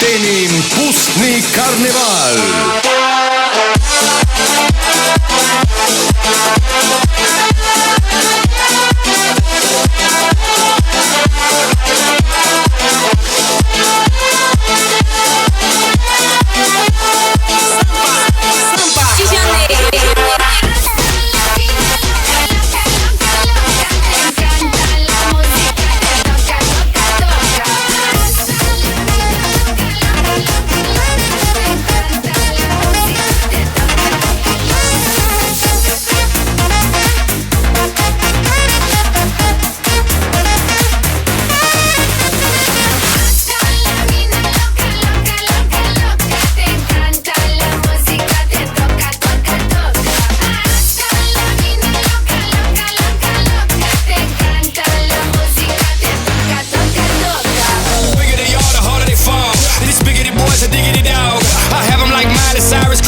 Antenin Pustni Karneval.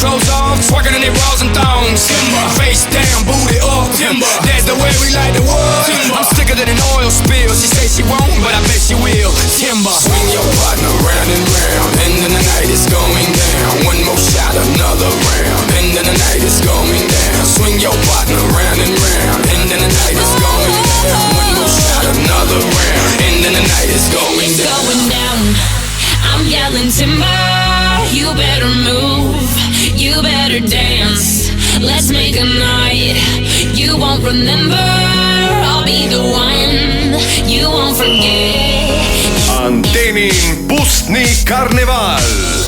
Clothes off, twerking in their bras and thongs. Timber. Face down, booty up. Timber. That's the way we like the world. Timber. I'm sicker than an oil spill. She say she won't, but I bet she will. Timber. Swing your partner round and round, and then the night is going down. One more shot, another round, and then the night is going down. Swing your partner round and round, and then the night is going down. One more shot, another round, and then the night is going down. It's going down. I'm yelling timber. You better move. You better dance, let's make a night you won't remember. I'll be the one you won't forget. Antenin Pustni Karneval.